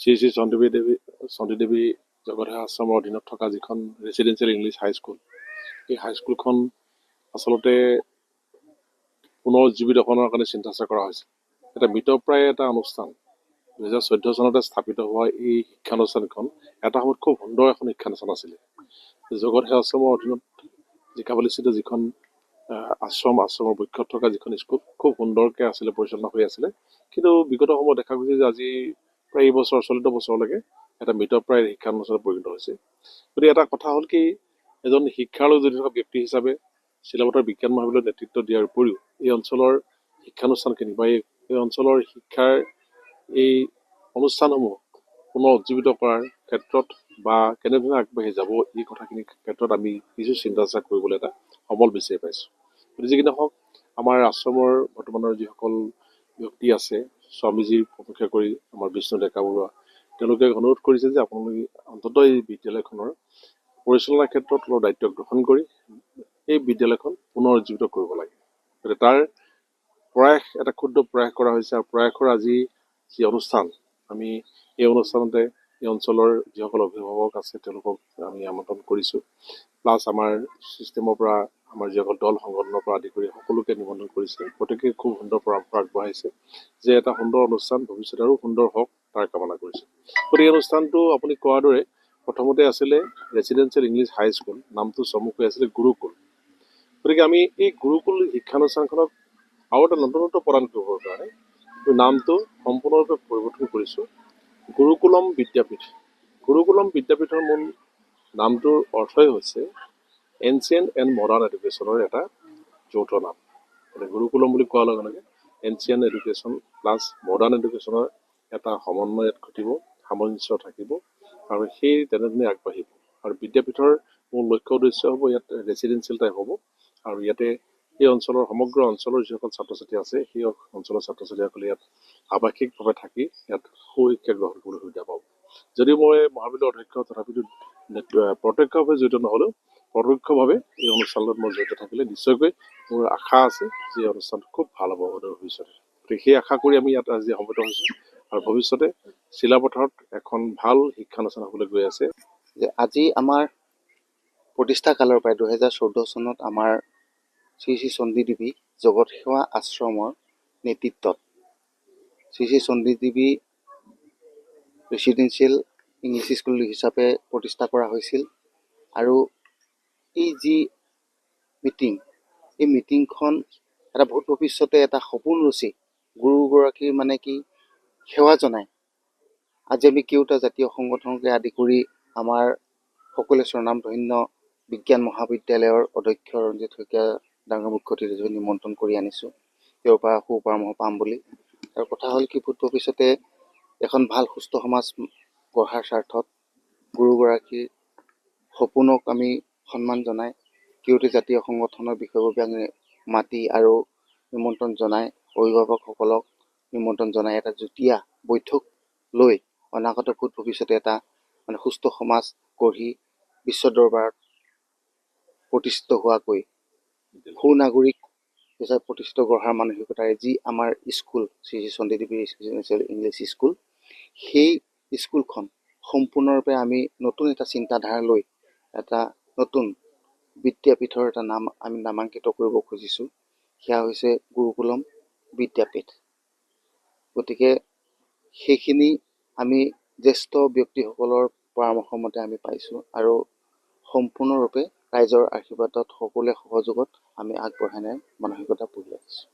শ্ৰী শ্ৰী চণ্ডীদেৱী জগতসেৱা আশ্ৰমৰ অধীনত থকা যিখন ৰেচিডেঞ্চিয়েল ইংলিছ হাইস্কুল, এই হাইস্কুলখন আচলতে পুনৰুজ্জীৱিতকৰণৰ কাৰণে চিন্তা চৰ্চা কৰা হৈছে। এটা মৃতপ্ৰায় এটা অনুষ্ঠান। 2014 চনতে স্থাপিত হোৱা এই শিক্ষানুষ্ঠানখন এটা সময়ত খুব সুন্দৰ এখন শিক্ষানুষ্ঠান আছিলে। জগতসেৱা আশ্ৰমৰ অধীনত জিকাপলিস্থিত যিখন আশ্ৰমৰ বক্ষত থকা যিখন স্কুল খুব সুন্দৰকৈ আছিলে, পৰিচালনা হৈ আছিলে। কিন্তু বিগত সময়ত দেখা গৈছে যে আজি প্ৰায় এইবছৰ চলিত বছৰলৈকে এটা মৃতপ্ৰায় শিক্ষানুষ্ঠানত পৰিণত হৈছে। গতিকে এটা কথা হ'ল কি, এজন শিক্ষাৰ লগত জড়িত থকা ব্যক্তি হিচাপে চিলাবতৰ বিজ্ঞান মহাবিদ্যালয়ৰ নেতৃত্ব দিয়াৰ উপৰিও এই অঞ্চলৰ শিক্ষানুষ্ঠানখিনি বা এই অঞ্চলৰ শিক্ষাৰ এই অনুষ্ঠানসমূহ পুনৰ উজ্জীৱিত কৰাৰ ক্ষেত্ৰত বা কেনেধৰণে আগবাঢ়ি যাব, এই কথাখিনিৰ ক্ষেত্ৰত আমি কিছু চিন্তা চৰ্চা কৰিবলৈ এটা সমল বিচাৰি পাইছোঁ। গতিকে যিকি নহওক, আমাৰ আশ্ৰমৰ বৰ্তমানৰ যিসকল ব্যক্তি আছে, স্বামীজীৰ প্ৰমুখ্যে কৰি আমাৰ বিষ্ণু ডেকা বৰুৱা, তেওঁলোকে অনুৰোধ কৰিছে যে আপোনালোকে অন্ততঃ এই বিদ্যালয়খনৰ পৰিচালনাৰ ক্ষেত্ৰত অলপ দায়িত্ব গ্ৰহণ কৰি এই বিদ্যালয়খন পুনৰ উজ্জীৱিত কৰিব লাগে। গতিকে তাৰ প্ৰয়াস, এটা ক্ষুদ্ৰ প্ৰয়াস কৰা হৈছে। আৰু প্ৰয়াসৰ আজি যি অনুষ্ঠান, আমি এই অনুষ্ঠানতে এই অঞ্চলৰ যিসকল অভিভাৱক আছে তেওঁলোকক আমি আমন্ত্ৰণ কৰিছোঁ। প্লাছ আমাৰ ছিষ্টেমৰ পৰা আমাৰ যিসকল দল সংগঠনৰ পৰা আদি কৰি সকলোকে নিমন্ত্ৰণ কৰিছে। প্ৰত্যেকে খুব সুন্দৰ পৰামৰ্শ আগবঢ়াইছে যে এটা সুন্দৰ অনুষ্ঠান ভৱিষ্যতে আৰু সুন্দৰ হওক, তাৰ কামনা কৰিছে। গতিকে এই অনুষ্ঠানটো আপুনি কোৱাৰ দৰে প্ৰথমতে আছিলে ৰেচিডেঞ্চিয়েল ইংলিছ হাইস্কুল, নামটো চমুকৈ আছিলে গুৰুকুল। গতিকে আমি এই গুৰুকুল শিক্ষানুষ্ঠানখনক আৰু এটা নতুনত্ব প্ৰদান কৰিবৰ কাৰণে নামটো সম্পূৰ্ণৰূপে পৰিৱৰ্তন কৰিছোঁ, গুৰুকুলম বিদ্যাপীঠ। গুৰুকুলম বিদ্যাপীঠৰ মূল নামটোৰ অৰ্থই হৈছে এনচিয়েণ্ট এণ্ড মডাৰ্ণ এডুকেশ্যনৰ এটা যৌথ নাম। গুৰুকুলম বুলি কোৱাৰ লগে লগে এনচিয়েণ্ট এডুকেশ্যন প্লাছ মডাৰ্ণ এডুকেশ্যনৰ এটা সমন্বয় ইয়াত ঘটিব, সামঞ্জস্য থাকিব আৰু সেই তেনেধৰণে আগবাঢ়িব। আৰু বিদ্যাপীঠৰ মূল লক্ষ্য উদ্দেশ্য হ'ব ইয়াত ৰেচিডেঞ্চিয়েল টাইপ হ'ব। আৰু ইয়াতে এই অঞ্চলৰ সমগ্ৰ অঞ্চলৰ যিসকল ছাত্ৰ ছাত্ৰী আছে, সেই অঞ্চলৰ ছাত্ৰ ছাত্ৰীসকলে ইয়াত আৱাসিকভাৱে থাকি ইয়াত সুশিক্ষা গ্ৰহণ কৰিবলৈ সুবিধা পাব। যদিও মই মহাবিদ্যালয়ৰ অধ্যক্ষ, তথাপিতো প্ৰত্যক্ষভাৱে জড়িত নহ'লেও পৰোক্ষভাৱে এই অনুষ্ঠানত মই জড়িত থাকিলে নিশ্চয়কৈ মোৰ আশা আছে যে এই অনুষ্ঠানটো খুব ভাল হ'ব ভৱিষ্যতে। গতিকে সেই আশা কৰি আমি ইয়াত আজি সমবেত হৈছোঁ। আৰু ভৱিষ্যতে চিলাপথাৰত এখন ভাল শিক্ষানুষ্ঠান হ'বলৈ গৈ আছে। যে আজি আমাৰ প্ৰতিষ্ঠা কালৰ পৰাই 2014 চনত আমাৰ শ্ৰী শ্ৰী চণ্ডীদেৱী জগতসেৱা আশ্ৰমৰ নেতৃত্বত Shri Shri Chandidevi residential English school হিচাপে প্ৰতিষ্ঠা কৰা হৈছিল। আৰু এই যি মিটিং, এই মিটিংখন এটা বহুত ভৱিষ্যতে এটা সপোন ৰচি গুৰুগৰাকীৰ মানে কি সেৱা জনাই আজি আমি কেওটা জাতীয় সংগঠনকে আদি কৰি আমাৰ সকলোৱে স্বনামধন্য বিজ্ঞান মহাবিদ্যালয়ৰ অধ্যক্ষ ৰঞ্জিত শইকীয়া ডাঙৰ মুখ্য অতিথি নিমন্ত্ৰণ কৰি আনিছোঁ, তেওঁৰ পৰা সুপৰামৰ্শ পাম বুলি। আৰু কথা হ'ল কি, ভৱিষ্যতে এখন ভাল সুস্থ সমাজ গঢ়াৰ স্বাৰ্থত গুৰুগৰাকীৰ সপোনক আমি সন্মান জনাই কেওটি জাতীয় সংগঠনৰ বিষয়ববীয়াক আমি মাতি আৰু নিমন্ত্ৰণ জনাই, অভিভাৱকসকলক নিমন্ত্ৰণ জনাই এটা যুটীয়া বৈঠক লৈ অনাগত ভৱিষ্যতে এটা মানে সুস্থ সমাজ গঢ়ি বিশ্ব দৰবাৰত প্ৰতিষ্ঠিত হোৱাকৈ সুনাগৰিক হিচাপে প্ৰতিষ্ঠিত গঢ়াৰ মানসিকতাৰে যি আমাৰ school Shri Shri Chandidevi residential English school, সেই স্কুলখন সম্পূৰ্ণৰূপে আমি নতুন এটা চিন্তাধাৰা লৈ এটা নতুন বিদ্যাপীঠৰ এটা নাম আমি নামাংকিত কৰিব খুজিছোঁ। সেয়া হৈছে গুৰুকুলম বিদ্যাপীঠ। গতিকে সেইখিনি আমি জ্যেষ্ঠ ব্যক্তিসকলৰ পৰামৰ্শ মতে আমি পাইছোঁ আৰু সম্পূৰ্ণৰূপে ৰাইজৰ আশীৰ্বাদত সকলোৱে সহযোগত আমি আগবঢ়াই নিয়াৰ মানসিকতা পুহি ৰাখিছোঁ।